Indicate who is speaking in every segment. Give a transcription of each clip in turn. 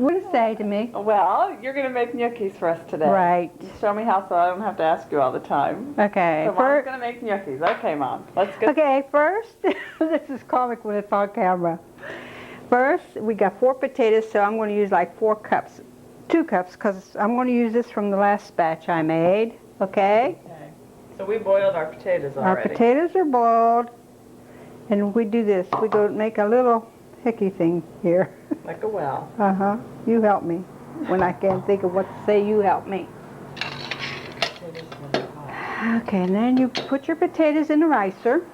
Speaker 1: What did it say to me?
Speaker 2: Well, you're going to make gnocchis for us today.
Speaker 1: Right.
Speaker 2: Show me how so I don't have to ask you all the time.
Speaker 1: Okay.
Speaker 2: So Mom's going to make gnocchis. Okay, Mom. Let's get...
Speaker 1: Okay, first, this is comic when it's on camera. First, we got 4 potatoes, so I'm going to use like 4 cups. 2 cups, because I'm going to use this from the last batch I made. Okay?
Speaker 2: Okay. So we boiled our potatoes already.
Speaker 1: Our potatoes are boiled, and we do this. We go make a little hickey thing here.
Speaker 2: Like a well.
Speaker 1: Uh-huh. You help me. When I can't think of what to say, you help me. Okay, and then you put your potatoes in the ricer,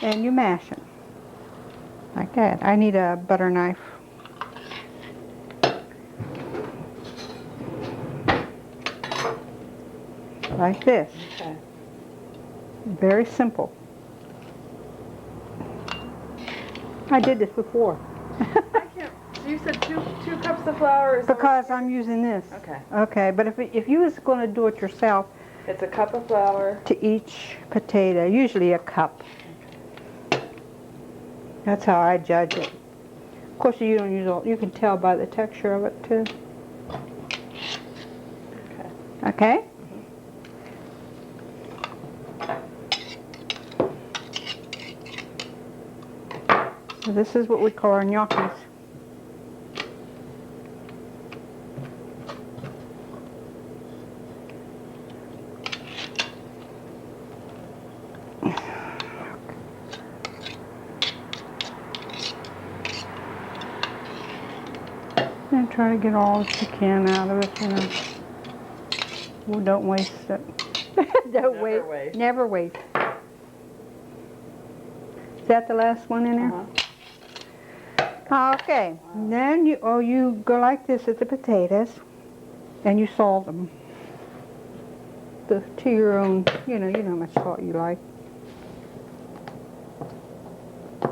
Speaker 1: and you mash them. Like that. I need a butter knife. Like this.
Speaker 2: Okay.
Speaker 1: Very simple. I did this before.
Speaker 2: I can't... You said two cups of flour is...
Speaker 1: Because I'm using this.
Speaker 2: Okay.
Speaker 1: Okay, but if you was going to do it yourself,
Speaker 2: It's a cup of flour.
Speaker 1: to each potato, usually a cup. That's how I judge it. Of course, you don't use all, you can tell by the texture of it too.
Speaker 2: Okay.
Speaker 1: Okay? So this is what we call our gnocchis. And try to get all that you can out of it, you know. Well, don't waste it. Don't
Speaker 2: Never waste.
Speaker 1: Never waste. Is that the last one in there? Okay. Then you go like this at the potatoes, and you salt them. To your own, you know how much salt you like.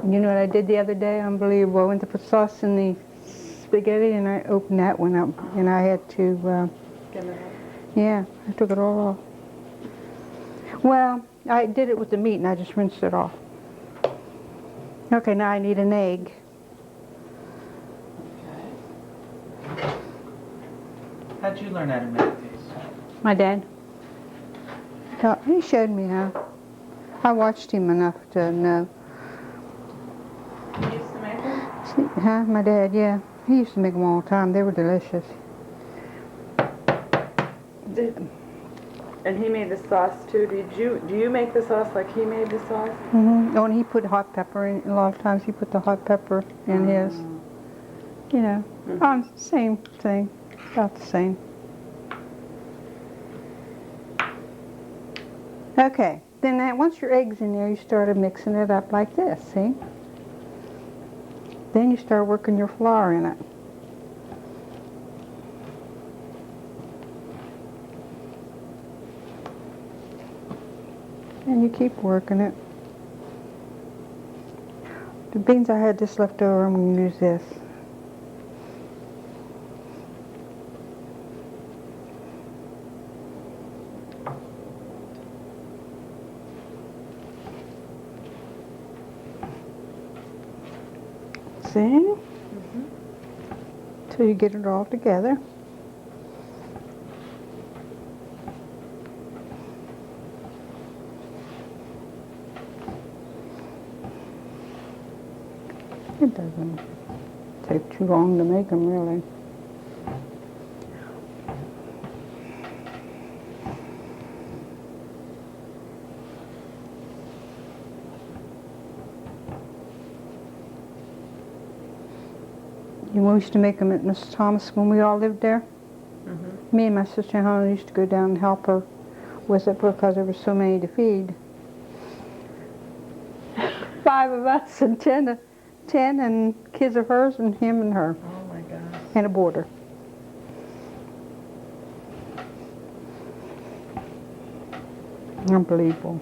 Speaker 1: You know what I did the other day? Unbelievable. I went to put sauce in the spaghetti, and I opened that one up, and I had to, yeah, I took it all off. Well, I did it with the meat, and I just rinsed it off. Okay, now I need an egg.
Speaker 3: Okay. How'd you learn how to make these?
Speaker 1: My dad. He showed me how. I watched him enough to know.
Speaker 2: You used to make them?
Speaker 1: Huh? My dad, yeah. He used to make them all the time. They were delicious.
Speaker 2: And he made the sauce too. Do you make the sauce like he made the sauce?
Speaker 1: Mm-hmm. Oh, and he put hot pepper in. A lot of times he put the hot pepper in his. You know, same thing. About the same. Okay. Then once your egg's in there, you started mixing it up like this, see? Then you start working your flour in it. And you keep working it. The beans I had just left over, I'm going to use this. See? Till you get it all together. It doesn't take too long to make them, really. We used to make them at Mrs. Thomas when we all lived there. Me and my sister Helen used to go down and help her with it because there were so many to feed. 5 of us and 10 and kids of hers and him and her.
Speaker 2: Oh my gosh.
Speaker 1: And a boarder. Unbelievable.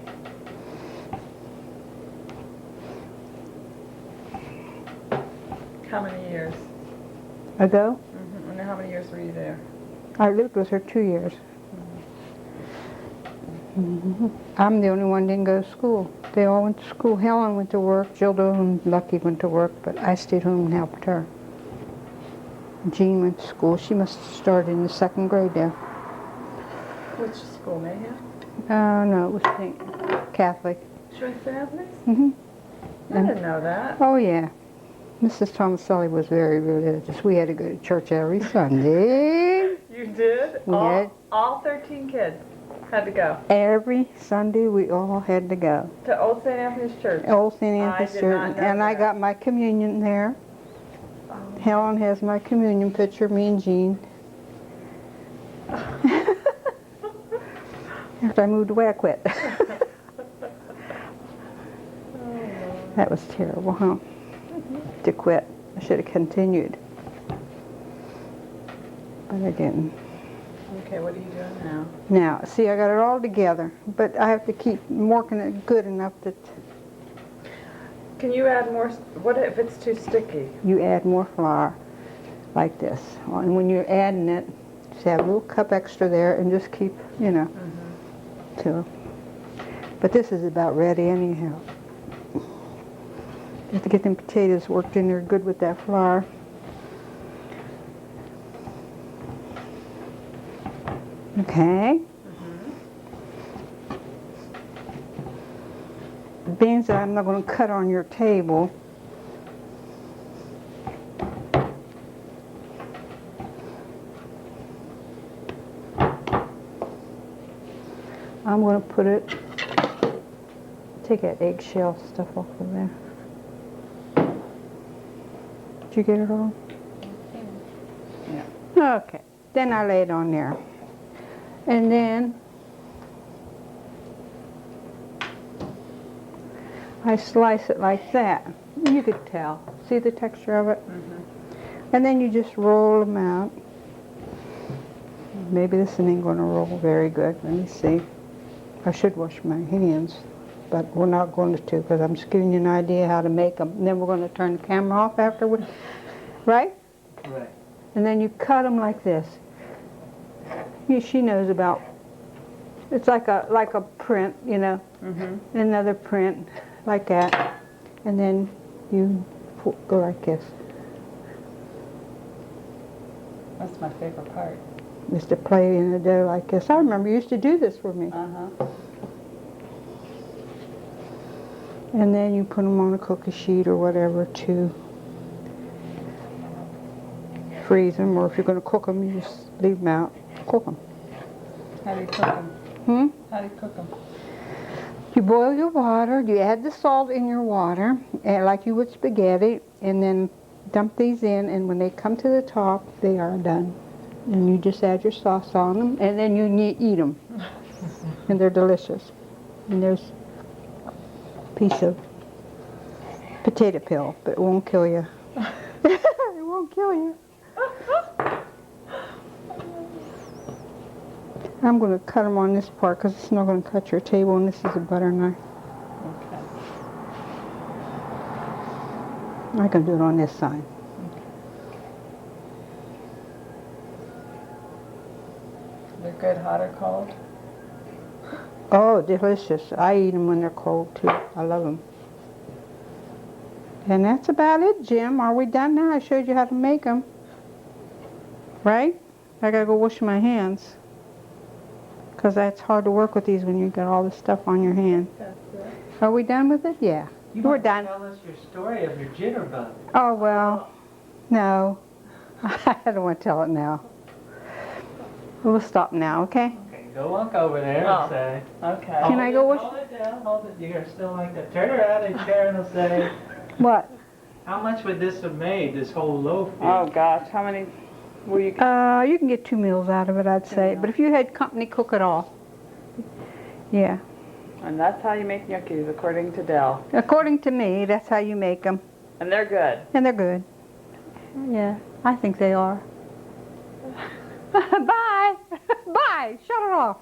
Speaker 2: How many years?
Speaker 1: Ago?
Speaker 2: And how many years were you there?
Speaker 1: I lived with her 2 years. I'm the only one that didn't go to school. They all went to school. Helen went to work. Gilda and Lucky went to work, but I stayed home and helped her. Jean went to school. She must have started in the 2nd grade there.
Speaker 2: Which school, Mayhem?
Speaker 1: No, it was St. Catholic.
Speaker 2: She went to St. Anthony's?
Speaker 1: Mm-hmm.
Speaker 2: I didn't know that.
Speaker 1: Oh, yeah. Mrs. Thomaselli was very religious. We had to go to church every Sunday.
Speaker 2: You did?
Speaker 1: We had.
Speaker 2: All 13 kids had to go.
Speaker 1: Every Sunday we all had to go.
Speaker 2: To Old St. Anthony's Church.
Speaker 1: Old St.
Speaker 2: I
Speaker 1: Anthony's
Speaker 2: did
Speaker 1: Church.
Speaker 2: not know
Speaker 1: And I
Speaker 2: that.
Speaker 1: got my communion there.
Speaker 2: Oh.
Speaker 1: Helen has my communion picture, me and Jean. After I moved away, I quit. That was terrible, huh? To quit. I should have continued. But I didn't.
Speaker 2: Okay, what are you doing now?
Speaker 1: Now, see, I got it all together, but I have to keep working it good enough that
Speaker 2: Can you add more? What if it's too sticky?
Speaker 1: you add more flour like this. And when you're adding it, just have a little cup extra there and just keep, you know, till. But this is about ready anyhow. You have to get them potatoes worked in there good with that flour. Okay. The beans that I'm not going to cut on your table. I'm going to put it, take that eggshell stuff off of there. Did you get it all? Yeah. Okay. Then I lay it on there. And then I slice it like that. You could tell. See the texture of it? And then you just roll them out. Maybe this one ain't going to roll very good. Let me see. I should wash my hands, but we're not going to because I'm just giving you an idea how to make them. And then we're going to turn the camera off afterwards. Right?
Speaker 3: Right.
Speaker 1: And then you cut them like this. She knows about, it's like a print, you know, another print like that, and then you go like this.
Speaker 2: That's my favorite part.
Speaker 1: Just to play in the dough like this. I remember you used to do this for me. And then you put them on a cookie sheet or whatever to freeze them, or if you're going to cook them, you just leave them out, cook them.
Speaker 2: How do you cook them? How do you cook them?
Speaker 1: You boil your water, you add the salt in your water, and like you would spaghetti, and then dump these in, and when they come to the top, they are done. And you just add your sauce on them, and then you eat them. And they're delicious. And there's a piece of potato peel, but it won't kill you. It won't kill you. I'm going to cut them on this part because it's not going to cut your table, and this is a butter knife.
Speaker 2: Okay.
Speaker 1: I can do it on this side.
Speaker 2: They're good hot or cold?
Speaker 1: Oh, delicious. I eat them when they're cold, too. I love them. And that's about it, Jim. Are we done now? I showed you how to make them. Right? I got to go wash my hands. Because that's hard to work with these when you got all this stuff on your hand.
Speaker 2: That's it.
Speaker 1: Are we done with it? Yeah. We're
Speaker 3: might
Speaker 1: done.
Speaker 3: Tell us your story of your jitterbug.
Speaker 1: Oh, well, no. I don't want to tell it now. We'll stop now, okay?
Speaker 3: Okay, go walk over there and say.
Speaker 2: Okay.
Speaker 1: Can I go wash-
Speaker 3: Hold it down, hold it. You're still like that. Turn around and Sharon will say,
Speaker 1: What?
Speaker 3: how much would this have made, this whole loaf?
Speaker 2: Oh gosh, how many were you?
Speaker 1: You can get 2 meals out of it, I'd say. But if you had company, cook it all. Yeah.
Speaker 2: And that's how you make gnocchis, according to Dell.
Speaker 1: According to me, that's how you make them.
Speaker 2: And they're good.
Speaker 1: And they're good. Yeah, I think they are. Bye. Bye. Shut it off.